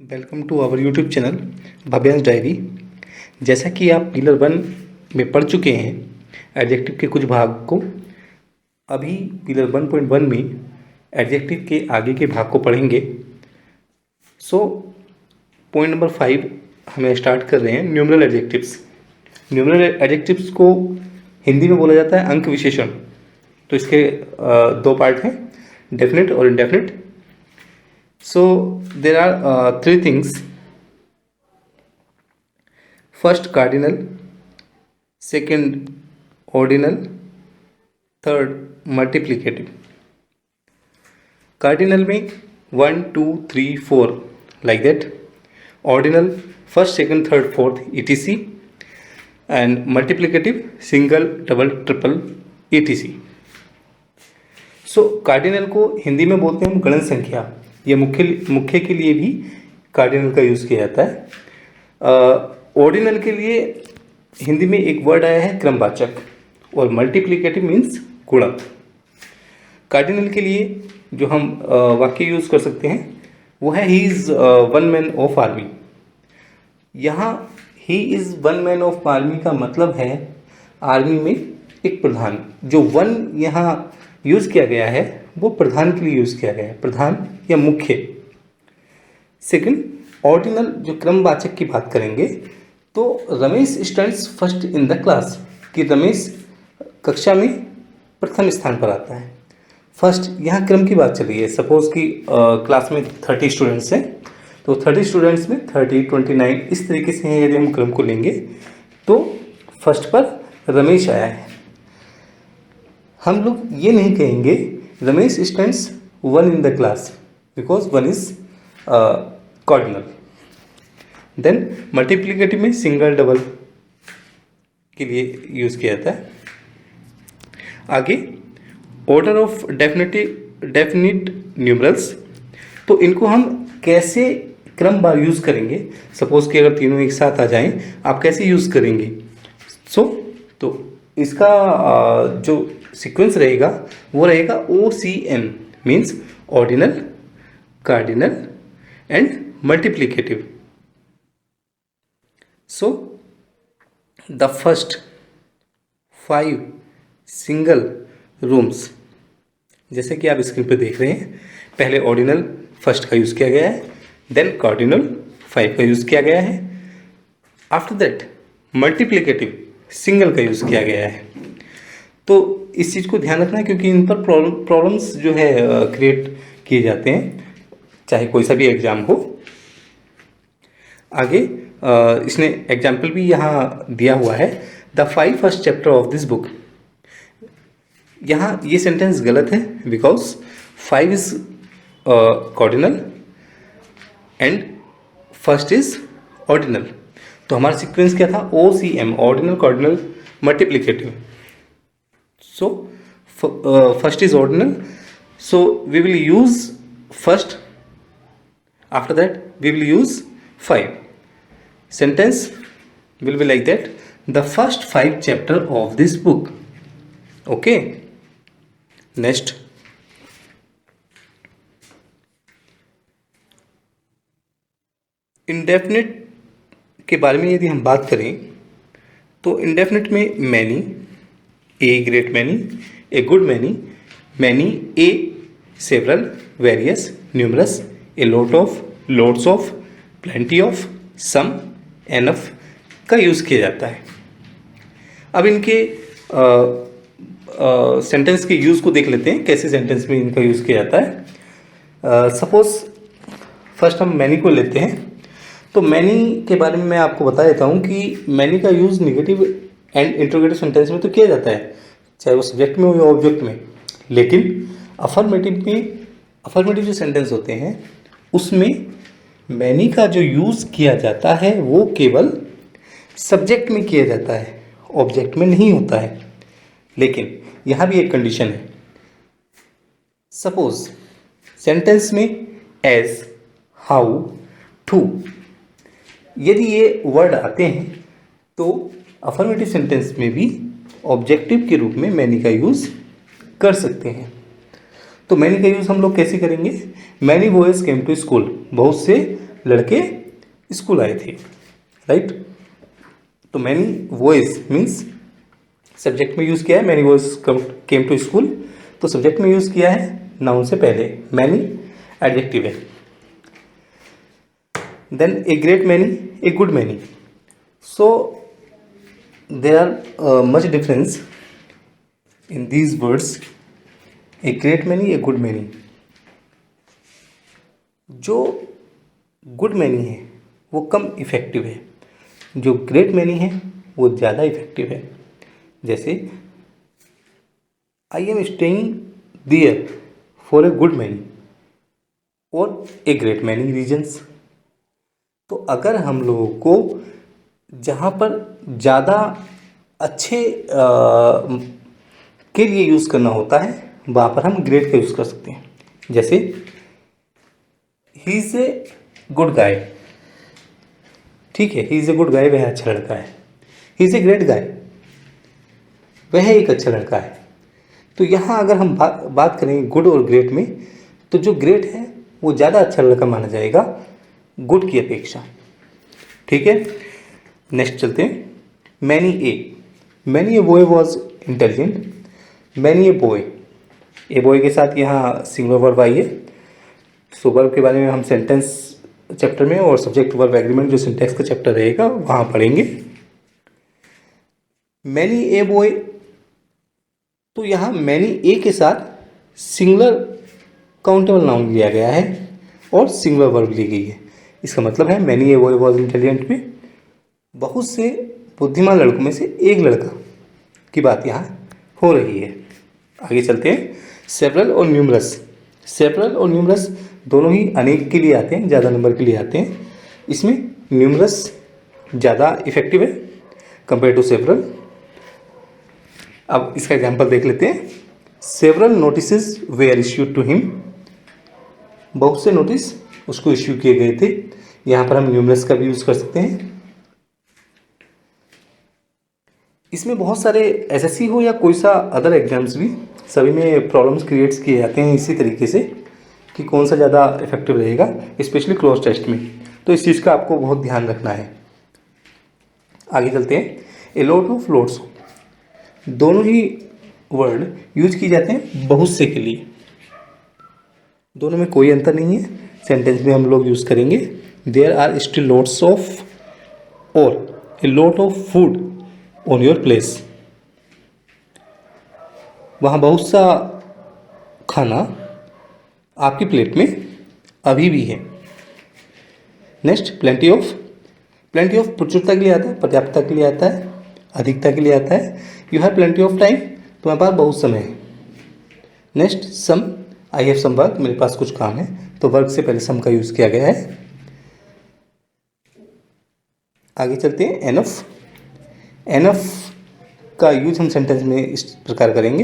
Welcome to our YouTube channel Bhavyansh diary. जैसा कि आप पिलर 1 में पढ़ चुके हैं एडजेक्टिव के कुछ भाग को, अभी पिलर 1.1 में एडजेक्टिव के आगे के भाग को पढ़ेंगे। पॉइंट नंबर 5 हमें स्टार्ट कर रहे हैं न्यूमरल एडजेक्टिव्स। न्यूमरल एडजेक्टिव्स को हिंदी में बोला जाता है अंक विशेषण। तो इसके दो पार्ट हैं, डेफिनेट और indefinite. So there are three things. First cardinal, second ordinal, third multiplicative. Cardinal में 1, 2, 3, 4 like that. Ordinal first, second, third, fourth etc. And multiplicative single, double, triple etc. So cardinal को हिंदी में बोलते हैं हम गणन संख्या। ये मुख्य के लिए भी कार्डिनल का यूज़ किया जाता है। ऑर्डिनल के लिए हिंदी में एक वर्ड आया है क्रमवाचक, और मल्टीप्लिकेटिव मीन्स गुणक। कार्डिनल के लिए जो हम वाक्य यूज़ कर सकते हैं वो है he is one man of army. यहाँ he is one man of army का मतलब है आर्मी में एक प्रधान। जो वन यहाँ यूज़ किया गया है वो प्रधान के लिए यूज़ किया गया है, प्रधान या मुख्य। सेकंड ऑर्डिनल, जो क्रमवाचक की बात करेंगे तो Ramesh stands first in the class, कि रमेश कक्षा में प्रथम स्थान पर आता है। फर्स्ट यहाँ क्रम की बात चल रही है। सपोज कि क्लास में 30 स्टूडेंट्स हैं, तो 30 स्टूडेंट्स में 30, 29 इस तरीके से हैं। यदि हम क्रम को लेंगे तो फर्स्ट पर रमेश आया है। हम लोग ये नहीं कहेंगे Ramesh stands one in the class, because one is cardinal. Then multiplicative में सिंगल डबल के लिए यूज़ किया जाता है। आगे ऑर्डर ऑफ डेफिनिट न्यूमरल्स, तो इनको हम कैसे क्रम बार यूज़ करेंगे। सपोज कि अगर तीनों एक साथ आ जाएं, आप कैसे यूज़ करेंगे। तो इसका जो सीक्वेंस रहेगा वो रहेगा OCM, means ordinal, cardinal and multiplicative. So the first 5 single rooms, जैसे कि आप स्क्रीन पे देख रहे हैं, पहले ऑर्डिनल फर्स्ट का यूज़ किया गया है, देन कार्डिनल 5 का यूज़ किया गया है, आफ्टर दैट मल्टीप्लिकेटिव सिंगल का यूज़ किया गया है। तो इस चीज़ को ध्यान रखना है, क्योंकि इन पर प्रॉब्लम्स जो है क्रिएट किए जाते हैं, चाहे कोई सा भी एग्ज़ाम हो। आगे इसने एग्जाम्पल भी यहाँ दिया हुआ है, the 5 first chapter of this book. यहाँ ये सेंटेंस गलत है, because 5 is cardinal and first is ordinal. तो हमारा सीक्वेंस क्या था, OCM, ordinal, cardinal, multiplicative. So first is ordinal, so we will use first, after that we will use 5. Sentence will be like that, the first 5 chapter of this book. Okay, next indefinite के बारे में यदि हम बात करें तो indefinite में many, A great many, a good many, a several, various, numerous, a lot of, lots of, plenty of, some, enough का यूज़ किया जाता है। अब इनके सेंटेंस के यूज़ को देख लेते हैं, कैसे सेंटेंस में इनका यूज़ किया जाता है। सपोज फर्स्ट हम मैनी को लेते हैं, तो मैनी के बारे में मैं आपको बता देता हूँ कि मैनी का use negative and interrogative sentence में तो किया जाता है, चाहे वो सब्जेक्ट में हो या ऑब्जेक्ट में। लेकिन अफर्मेटिव जो सेंटेंस होते हैं उसमें मैनी का जो यूज़ किया जाता है वो केवल सब्जेक्ट में किया जाता है, ऑब्जेक्ट में नहीं होता है। लेकिन यहाँ भी एक कंडीशन है। सपोज सेंटेंस में एज, हाउ, टू, यदि ये वर्ड आते हैं तो अफर्मेटिव सेंटेंस में भी ऑब्जेक्टिव के रूप में मैनी का यूज़ कर सकते हैं। तो मैनी का यूज़ हम लोग कैसे करेंगे, many boys came to school, बहुत से लड़के स्कूल आए थे, राइट। तो मैनी बॉयज मीन्स सब्जेक्ट में यूज़ किया है, many boys came to school, तो सब्जेक्ट में यूज़ किया है नाउन से पहले, मैनी एडजेक्टिव है। Then a great many, a good many. So there are much difference in these words, a great many, a good many. जो good many है वो कम इफ़ेक्टिव है, जो ग्रेट मैनी है वो ज़्यादा इफ़ेक्टिव है। जैसे I am staying there for a good many और ए ग्रेट मैनी रीजन्स। तो अगर हम लोगों को जहाँ पर ज़्यादा अच्छे के लिए यूज़ करना होता है वहाँ पर हम ग्रेट का यूज़ कर सकते हैं। जैसे he is a good guy, ठीक है, he is a good guy, वह अच्छा लड़का है। He is a great guy, वह एक अच्छा लड़का है। तो यहाँ अगर हम बात करें गुड और ग्रेट में, तो जो ग्रेट है वो ज़्यादा अच्छा लड़का माना जाएगा गुड की अपेक्षा, ठीक है। नेक्स्ट चलते हैं, many a boy was intelligent, many a boy के साथ यहाँ सिंगुलर वर्ब आई है। सो वर्ब के बारे में हम सेंटेंस चैप्टर में और सब्जेक्ट वर्ब एग्रीमेंट जो सिंटैक्स का चैप्टर रहेगा वहाँ पढ़ेंगे। मैनी ए बॉय, तो यहाँ मैनी ए के साथ सिंगुलर काउंटेबल नाउन लिया गया है और सिंगुलर वर्ब ली गई है। इसका मतलब है many a boy was intelligent में बहुत से बुद्धिमान लड़कों में से एक लड़का की बात यहाँ हो रही है। आगे चलते हैं, सेवरल और न्यूमरस। सेवरल और न्यूमरस दोनों ही अनेक के लिए आते हैं, ज़्यादा नंबर के लिए आते हैं। इसमें न्यूमरस ज़्यादा इफेक्टिव है कंपेयर टू सेवरल। अब इसका एग्जांपल देख लेते हैं। Several notices were issued to him, बहुत से नोटिस उसको इश्यू किए गए थे। यहाँ पर हम न्यूमरस का भी यूज़ कर सकते हैं। इसमें बहुत सारे एसएससी हो या कोई सा अदर एग्जाम्स भी, सभी में प्रॉब्लम्स क्रिएट्स किए जाते हैं इसी तरीके से कि कौन सा ज़्यादा इफेक्टिव रहेगा, स्पेशली क्लोज टेस्ट में। तो इस चीज़ का आपको बहुत ध्यान रखना है। आगे चलते हैं, ए लॉट ऑफ लोट्स। दोनों ही वर्ड यूज किए जाते हैं बहुत से के लिए, दोनों में कोई अंतर नहीं है। सेंटेंस में हम लोग यूज़ करेंगे there are still lots of और a lot of food on your place. वहाँ बहुत सा खाना आपकी प्लेट में अभी भी है। नेक्स्ट, प्लेंटी ऑफ प्रचुरता के लिए आता है, पर्याप्तता के लिए आता है, अधिकता के लिए आता है। You have plenty of time, तुम्हारे पास बहुत समय है। Next, some, I have some work, मेरे पास कुछ काम है। तो वर्क से पहले सम का यूज़ किया गया है। आगे चलते हैं, एनफ का यूज हम सेंटेंस में इस प्रकार करेंगे,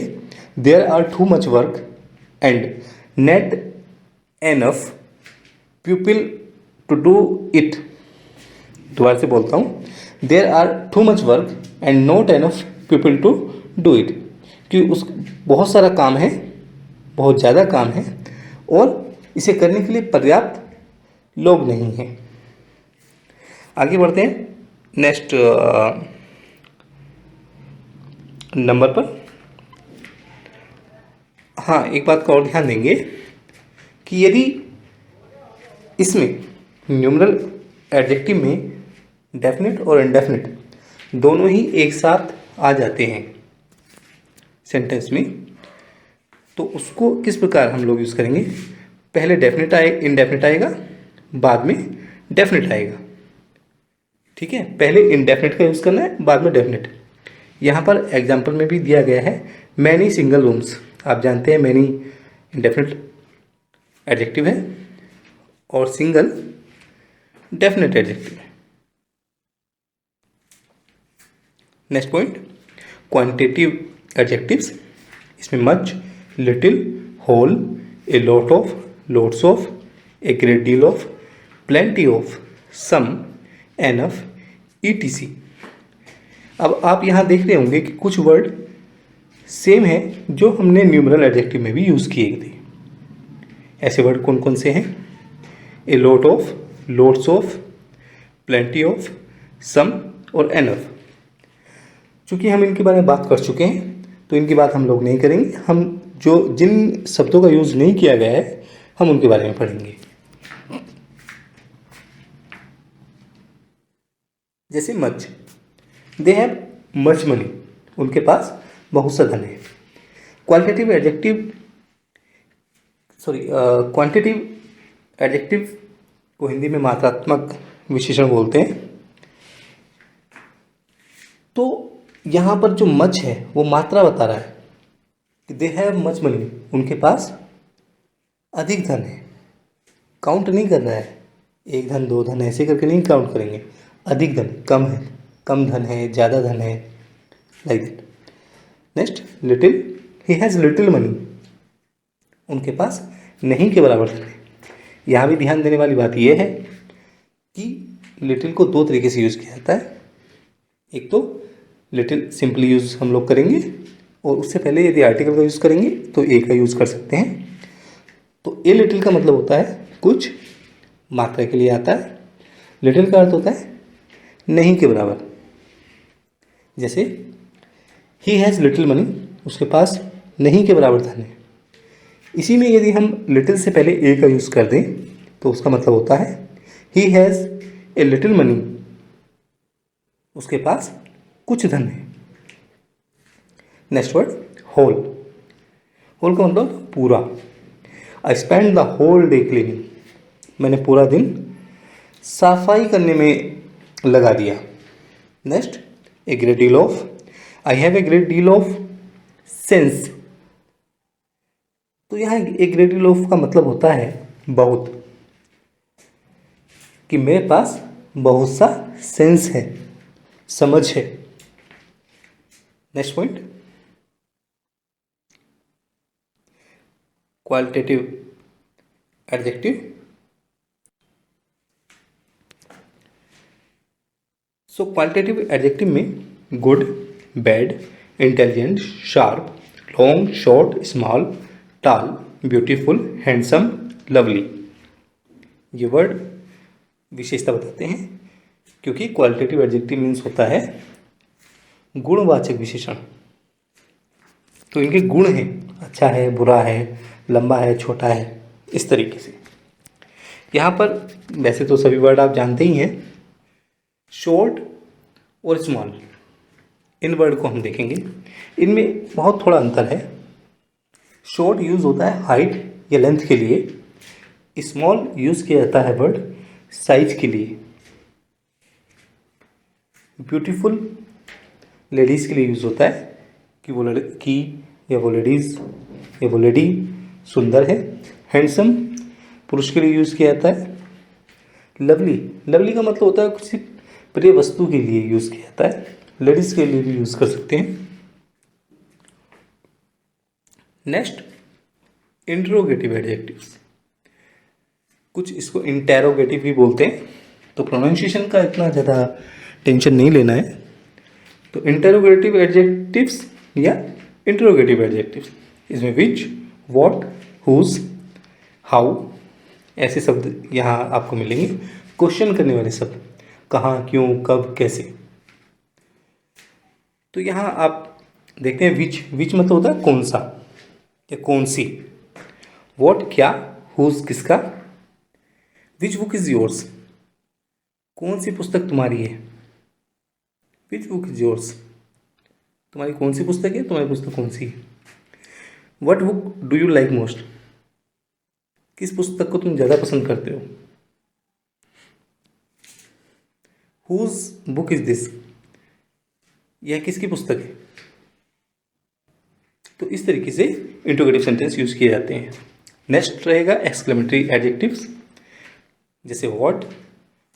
there are too much work and not enough people to do it. दोबारा से बोलता हूँ, there are too much work and not enough people to do it, कि उस बहुत सारा काम है, बहुत ज़्यादा काम है और इसे करने के लिए पर्याप्त लोग नहीं हैं। आगे बढ़ते हैं नेक्स्ट नंबर पर। हाँ, एक बात का और ध्यान देंगे कि यदि इसमें न्यूमरल एडजेक्टिव में डेफिनेट और इनडेफिनेट दोनों ही एक साथ आ जाते हैं सेंटेंस में, तो उसको किस प्रकार हम लोग यूज़ करेंगे, पहले डेफिनेट इनडेफिनेट आएगा, बाद में डेफिनेट आएगा। ठीक है, पहले इनडेफिनेट का यूज़ करना है, बाद में डेफिनेट। यहाँ पर एग्जाम्पल में भी दिया गया है मैनी सिंगल रूम्स। आप जानते हैं मैनी इनडेफिनेट एडजेक्टिव है और सिंगल डेफिनेट एडजेक्टिव है। Next point, quantitative adjectives. इसमें much, little, whole, a lot of, lots of, a great deal of, plenty of, some, enough, ETC. अब आप यहाँ देख रहे होंगे कि कुछ वर्ड सेम है जो हमने न्यूमरल एडजेक्टिव में भी यूज़ किए थे। ऐसे वर्ड कौन कौन से हैं, a lot of, loads of, plenty of, some और एनफ। चूँकि हम इनके बारे में बात कर चुके हैं तो इनकी बात हम लोग नहीं करेंगे। हम जो जिन शब्दों का यूज़ नहीं किया गया है हम उनके बारे में पढ़ेंगे। जैसे much, they have much money, उनके पास बहुत सा धन है। क्वालिटेटिव एडजेक्टिव क्वांटिटिव एडजेक्टिव को हिंदी में मात्रात्मक विशेषण बोलते हैं। तो यहाँ पर जो मच है वो मात्रा बता रहा है कि दे हैव मच मनी, उनके पास अधिक धन है। काउंट नहीं कर रहा है, एक धन दो धन ऐसे करके नहीं काउंट करेंगे। अधिक धन, कम है, कम धन है, ज़्यादा धन है, like that. Next, little, he has little money, उनके पास नहीं के बराबर धन है। यहाँ भी ध्यान देने वाली बात यह है कि लिटिल को दो तरीके से यूज़ किया जाता है। एक तो लिटिल सिंपली यूज़ हम लोग करेंगे और उससे पहले यदि आर्टिकल का यूज़ करेंगे तो ए का यूज़ कर सकते हैं। तो ए लिटिल का मतलब होता है कुछ, मात्रा के लिए आता है। लिटिल का अर्थ होता है नहीं के बराबर। जैसे ही हैज़ लिटिल मनी, उसके पास नहीं के बराबर धन है। इसी में यदि हम लिटिल से पहले ए का यूज़ कर दें तो उसका मतलब होता है he has a little money, उसके पास कुछ धन है। Next word, whole. होल का मतलब पूरा। I spend the whole day cleaning, मैंने पूरा दिन सफाई करने में लगा दिया। Next, a great deal of, I have a great deal of sense. तो यहाँ ए ग्रेट डील ऑफ का मतलब होता है बहुत, कि मेरे पास बहुत सा सेंस है, समझ है। Next point, qualitative adjective. So qualitative adjective में good, bad, intelligent, sharp, long, short, small, tall, beautiful, handsome, lovely, ये वर्ड विशेषता बताते हैं। क्योंकि क्वालिटेटिव एडजेक्टिव मीन्स होता है गुणवाचक विशेषण। तो इनके गुण हैं, अच्छा है, बुरा है, लंबा है, छोटा है, इस तरीके से। यहाँ पर वैसे तो सभी वर्ड आप जानते ही हैं। शॉर्ट और स्मॉल, इन वर्ड को हम देखेंगे, इनमें बहुत थोड़ा अंतर है। शॉर्ट यूज़ होता है हाइट या लेंथ के लिए, स्मॉल यूज़ किया जाता है वर्ड साइज के लिए। ब्यूटीफुल लेडीज़ के लिए यूज़ होता है कि वो लड़की या वो लेडीज़ या वो लेडी सुंदर है। हैंडसम पुरुष के लिए यूज़ किया जाता है। लवली, लवली का मतलब होता है किसी प्रिय वस्तु के लिए यूज़ किया जाता है, लेडीज़ के लिए भी यूज़ कर सकते हैं। नेक्स्ट, इंट्रोगेटिव एडजेक्टिव्स, कुछ इसको इंटेरोगेटिव भी बोलते हैं। तो प्रोनाउंसिएशन का इतना ज़्यादा टेंशन नहीं लेना है। तो इंटेरोगेटिव एडजेक्टिव्स या इंट्रोगेटिव एडजेक्टिव्स, इसमें विच, व्हाट, हुज, हाउ ऐसे शब्द यहाँ आपको मिलेंगे। क्वेश्चन करने वाले शब्द, कहाँ, क्यों, कब, कैसे। तो यहाँ आप देखते हैं विच, विच मतलब होता है कौन सा या कौन सी। व्हाट क्या, हुज किसका, विच बुक इज योर्स, कौन सी पुस्तक तुम्हारी है। विच बुक इज योर्स, तुम्हारी कौन सी पुस्तक है, तुम्हारी पुस्तक कौन सी है। What book do you like most, किस पुस्तक को तुम ज़्यादा पसंद करते हो। हुज बुक इज दिस, यह किसकी पुस्तक है। तो इस तरीके से इंट्रोगेटिव सेंटेंस यूज किए जाते हैं। नेक्स्ट रहेगा एक्सक्लेमेटरी एडजेक्टिव्स, जैसे व्हाट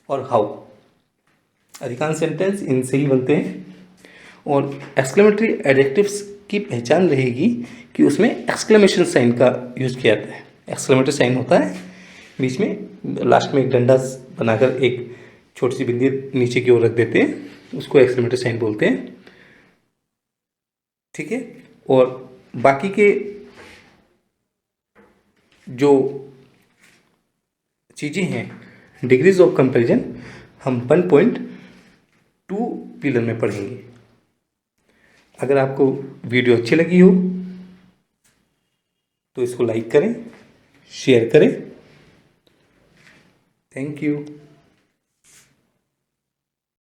और हाउ। अधिकांश सेंटेंस इनसे ही बनते हैं। और एक्सक्लेमेटरी एडजेक्टिव्स की पहचान रहेगी कि उसमें एक्सक्लेमेशन साइन का यूज किया जाता है। एक्सक्लेमेटरी साइन होता है बीच में, लास्ट में एक डंडा बनाकर एक छोटी सी बिंदी नीचे की ओर रख देते हैं, उसको एक्सक्लेमेटरी साइन बोलते हैं। ठीक है। और बाकी के जो चीज़ें हैं डिग्रीज ऑफ कंपैरिजन हम 1.2 पिलर में पढ़ेंगे। अगर आपको वीडियो अच्छी लगी हो तो इसको लाइक करें, शेयर करें। Thank you.